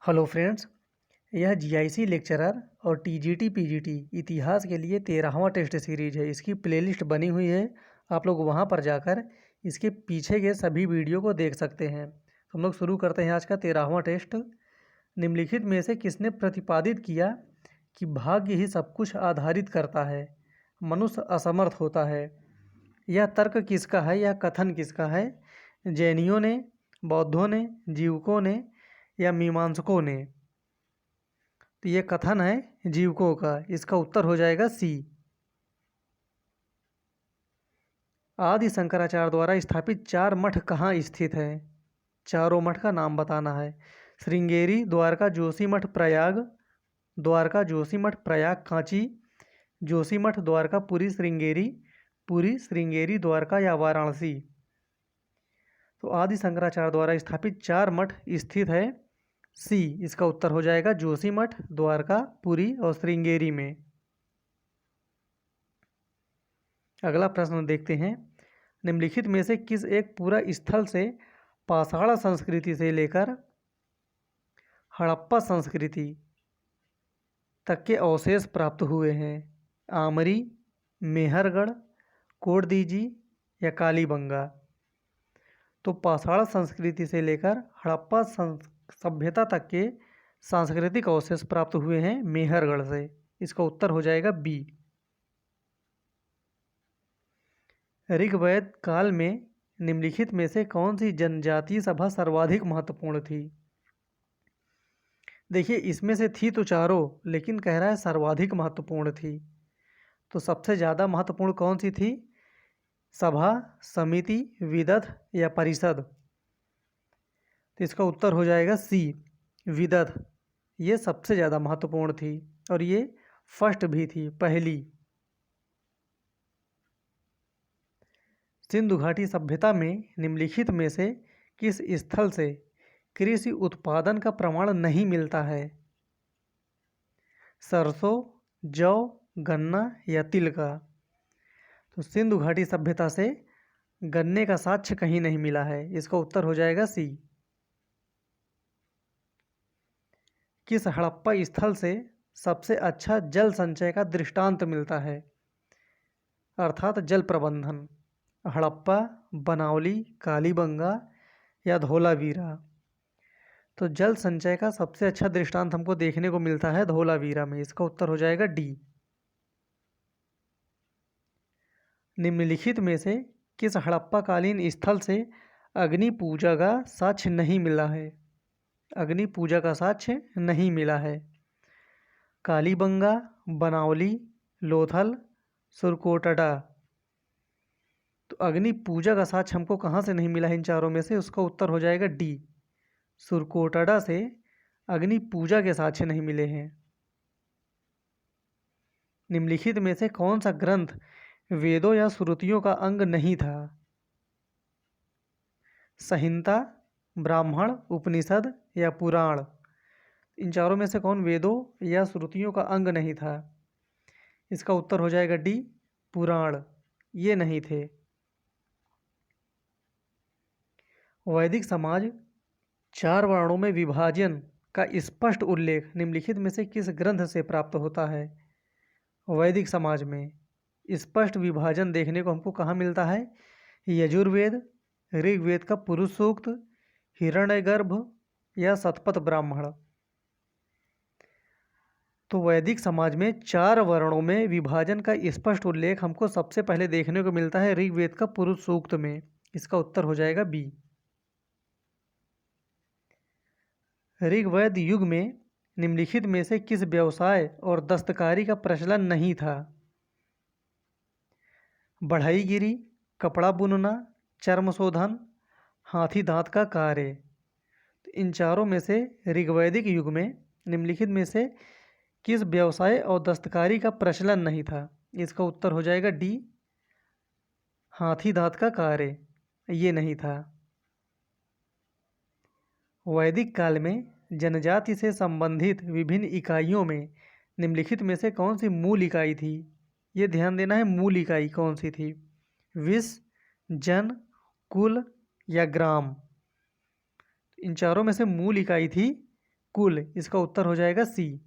Hello friends, यह GIC lecturer और TGT PGT इतिहास के लिए 13वां टेस्ट सीरीज है। इसकी प्लेलिस्ट बनी हुई है, आप लोग वहां पर जाकर इसके पीछे के सभी वीडियो को देख सकते हैं। हम लोग शुरू करते हैं आज का 13वां टेस्ट। निम्नलिखित में से किसने प्रतिपादित किया कि भाग्य ही सब कुछ आधारित करता है, मनुष्य असमर्थ होता है? यह तर्क किसका है, यह कथन किसका है? जैनियों ने, बौद्धों ने, जीवकों ने या मीमांसकों ने? तो ये कथन है जीवकों का। इसका उत्तर हो जाएगा सी। आदि शंकराचार्य द्वारा स्थापित 4 मठ कहाँ स्थित है? चारों मठ का नाम बताना है। श्रृंगेरी, द्वारका, जोशीमठ, प्रयाग। द्वारका, जोशीमठ, प्रयाग, कांची। जोशीमठ, द्वारका, पुरी, श्रृंगेरी। पुरी, श्रृंगेरी, द्वारका या वाराणसी? तो आदि शंकराचार्य द्वारा स्थापित 4 मठ स्थित है सी। इसका उत्तर हो जाएगा जोशीमठ, द्वारका, पुरी और श्रृंगेरी में। अगला प्रश्न देखते हैं। निम्नलिखित में से किस एक पूरा स्थल से पाषाण संस्कृति से लेकर हड़प्पा संस्कृति तक के अवशेष प्राप्त हुए हैं? आमरी, मेहरगढ़, कोटदीजी या कालीबंगा? तो पाषाण संस्कृति से लेकर हड़प्पा सभ्यता तक के सांस्कृतिक अवशेष प्राप्त हुए हैं मेहरगढ़ से। इसका उत्तर हो जाएगा बी। ऋग्वेद काल में निम्नलिखित में से कौन सी जनजातीय सभा सर्वाधिक महत्वपूर्ण थी? देखिए, इसमें से थी तो चारों, लेकिन कह रहा है सर्वाधिक महत्वपूर्ण थी। तो सबसे ज़्यादा महत्वपूर्ण कौन सी थी? सभा, समिति, विदथ या परिषद? तो इसका उत्तर हो जाएगा सी, विदथ। ये सबसे ज़्यादा महत्वपूर्ण थी और ये फर्स्ट भी थी, पहली। सिंधु घाटी सभ्यता में निम्नलिखित में से किस स्थल से कृषि उत्पादन का प्रमाण नहीं मिलता है? सरसों, जौ, गन्ना या तिल का? तो सिंधु घाटी सभ्यता से गन्ने का साक्ष्य कहीं नहीं मिला है। इसका उत्तर हो जाएगा सी। किस हड़प्पा स्थल से सबसे अच्छा जल संचय का दृष्टांत मिलता है, अर्थात जल प्रबंधन? हड़प्पा, बनावली, कालीबंगा या धोलावीरा? तो जल संचय का सबसे अच्छा दृष्टांत हमको देखने को मिलता है धोलावीरा में। इसका उत्तर हो जाएगा डी। निम्नलिखित में से किस हड़प्पाकालीन स्थल से अग्नि पूजा का साक्ष्य नहीं मिला है? अग्नि पूजा का साक्ष्य नहीं मिला है। कालीबंगा, बनावली, लोथल, सुरकोटडा? तो अग्नि पूजा का साक्ष्य हमको कहाँ से नहीं मिला है इन चारों में से? उसका उत्तर हो जाएगा डी। सुरकोटडा से अग्नि पूजा के साक्ष्य नहीं मिले हैं। निम्नलिखित में से कौन सा ग्रंथ वेदों या श्रुतियों का अंग नहीं था? संहिता, ब्राह्मण, उपनिषद या पुराण? इन चारों में से कौन वेदों या श्रुतियों का अंग नहीं था? इसका उत्तर हो जाएगा डी, पुराण। ये नहीं थे। वैदिक समाज 4 वर्णों में विभाजन का स्पष्ट उल्लेख निम्नलिखित में से किस ग्रंथ से प्राप्त होता है? वैदिक समाज में स्पष्ट विभाजन देखने को हमको कहाँ मिलता है? यजुर्वेद, ऋग्वेद का पुरुष सूक्त, हिरण्यगर्भ या शतपथ ब्राह्मण? तो वैदिक समाज में 4 वर्णों में विभाजन का स्पष्ट उल्लेख हमको सबसे पहले देखने को मिलता है ऋग्वेद का पुरुष सूक्त में। इसका उत्तर हो जाएगा बी। ऋग्वेद युग में निम्नलिखित में से किस व्यवसाय और दस्तकारी का प्रचलन नहीं था? बढ़ईगिरी, कपड़ा बुनना, चर्म शोधन, हाथी दांत का कार्य? तो इन चारों में से ऋग्वैदिक युग में निम्नलिखित में से किस व्यवसाय और दस्तकारी का प्रचलन नहीं था? इसका उत्तर हो जाएगा डी, हाथी दांत का कार्य। ये नहीं था। वैदिक काल में जनजाति से संबंधित विभिन्न इकाइयों में निम्नलिखित में से कौन सी मूल इकाई थी? ये ध्यान देना है, मूल इकाई कौन सी थी? विष, जन, कुल या ग्राम? इन चारों में से मूल इकाई थी कुल, इसका उत्तर हो जाएगा सी।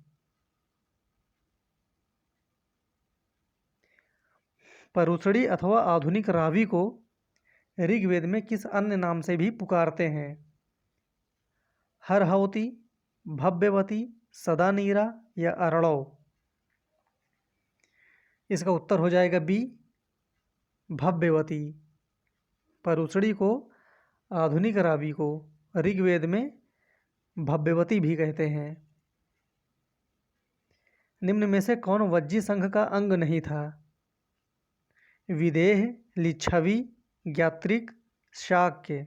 परुशड़ी अथवा आधुनिक रावी को ऋग्वेद में किस अन्य नाम से भी पुकारते हैं? हरहवती, भव्यवती, सदानीरा या अरड़ौ? इसका उत्तर हो जाएगा बी, भव्यवती। परुशड़ी को, आधुनिक रावी को ऋग्वेद में भव्यवती भी कहते हैं। निम्न में से कौन वज्जी संघ का अंग नहीं था? विदेह, लिच्छवी, ज्ञात्रिक, शाक्य।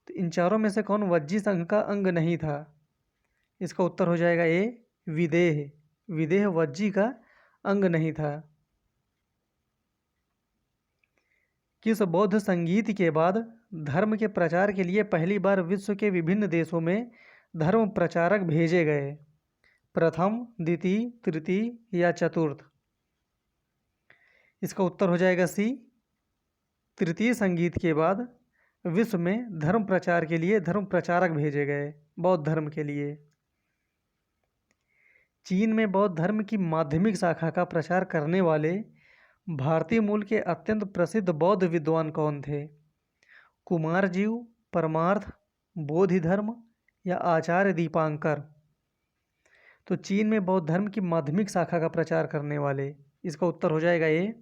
तो इन चारों में से कौन वज्जी संघ का अंग नहीं था? इसका उत्तर हो जाएगा ए, विदेह। विदेह वज्जी का अंग नहीं था। किस बौद्ध संगीत के बाद धर्म के प्रचार के लिए पहली बार विश्व के विभिन्न देशों में धर्म प्रचारक भेजे गए? प्रथम, द्वितीय, तृतीय या चतुर्थ? इसका उत्तर हो जाएगा सी, तृतीय संगीत के बाद विश्व में धर्म प्रचार के लिए धर्म प्रचारक भेजे गए बौद्ध धर्म के लिए। चीन में बौद्ध धर्म की माध्यमिक शाखा का प्रचार करने वाले भारतीय मूल के अत्यंत प्रसिद्ध बौद्ध विद्वान कौन थे? कुमारजीव, परमार्थ, बोधिधर्म या आचार्य दीपांकर? तो चीन में बौद्ध धर्म की माध्यमिक शाखा का प्रचार करने वाले, इसका उत्तर हो जाएगा ए,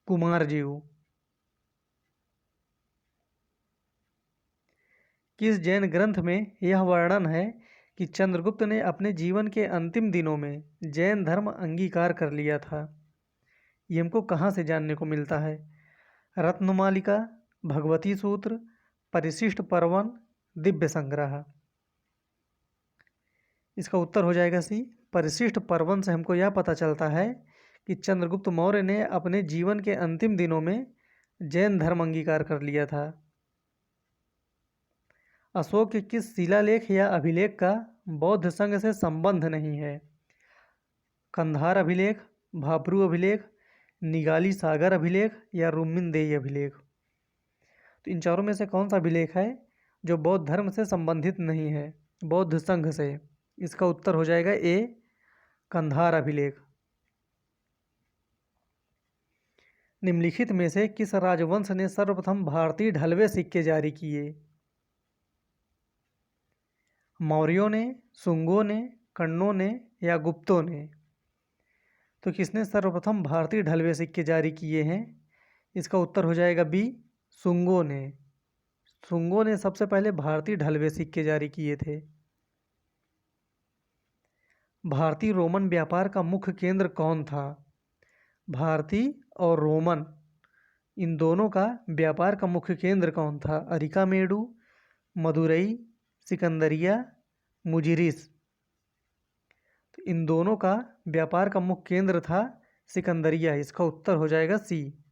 कुमारजीव। किस जैन ग्रंथ में यह वर्णन है कि चंद्रगुप्त ने अपने जीवन के अंतिम दिनों में जैन धर्म अंगीकार कर लिया था? ये हमको कहाँ से जानने को मिलता है? रत्नमालिका, भगवती सूत्र, परिशिष्ट पर्वन, दिव्य संग्रह? इसका उत्तर हो जाएगा सी, परिशिष्ट पर्वन से हमको यह पता चलता है कि चंद्रगुप्त मौर्य ने अपने जीवन के अंतिम दिनों में जैन धर्म अंगीकार कर लिया था। अशोक के किस शिलालेख या अभिलेख का बौद्ध संघ से संबंध नहीं है? कंधार अभिलेख, भाब्रू अभिलेख, निगाली सागर अभिलेख या रुम्मिनदेई अभिलेख? तो इन चारों में से कौन सा अभिलेख है जो बौद्ध धर्म से संबंधित नहीं है, बौद्ध संघ से? इसका उत्तर हो जाएगा ए, कंधार अभिलेख। निम्नलिखित में से किस राजवंश ने सर्वप्रथम भारतीय ढलवे सिक्के जारी किए? मौर्यों ने, शुंगों ने, कण्वों ने या गुप्तों ने? तो किसने सर्वप्रथम भारतीय ढलवे सिक्के जारी किए हैं? इसका उत्तर हो जाएगा बी, शुंगों ने। शुंगों ने सबसे पहले भारतीय ढलवे सिक्के जारी किए थे। भारतीय रोमन व्यापार का मुख्य केंद्र कौन था? भारतीय और रोमन, इन दोनों का व्यापार का मुख्य केंद्र कौन था? अरिकामेडु, मदुरई, सिकंदरिया, मुजिरिस? तो इन दोनों का व्यापार का मुख्य केंद्र था सिकंदरिया। इसका उत्तर हो जाएगा सी।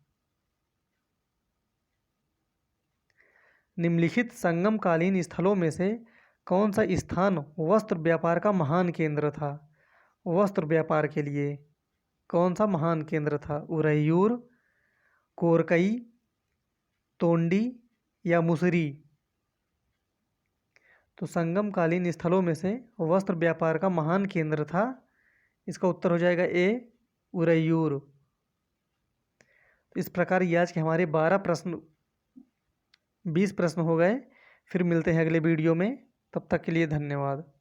निम्नलिखित संगमकालीन स्थलों में से कौन सा स्थान वस्त्र व्यापार का महान केंद्र था? वस्त्र व्यापार के लिए कौन सा महान केंद्र था? उरैयूर, कोरकई, तोंडी या मुसरी? तो संगमकालीन स्थलों में से वस्त्र व्यापार का महान केंद्र था, इसका उत्तर हो जाएगा ए, उरैयूर। इस प्रकार ये आज के हमारे 20 प्रश्न हो गए। फिर मिलते हैं अगले वीडियो में, तब तक के लिए धन्यवाद।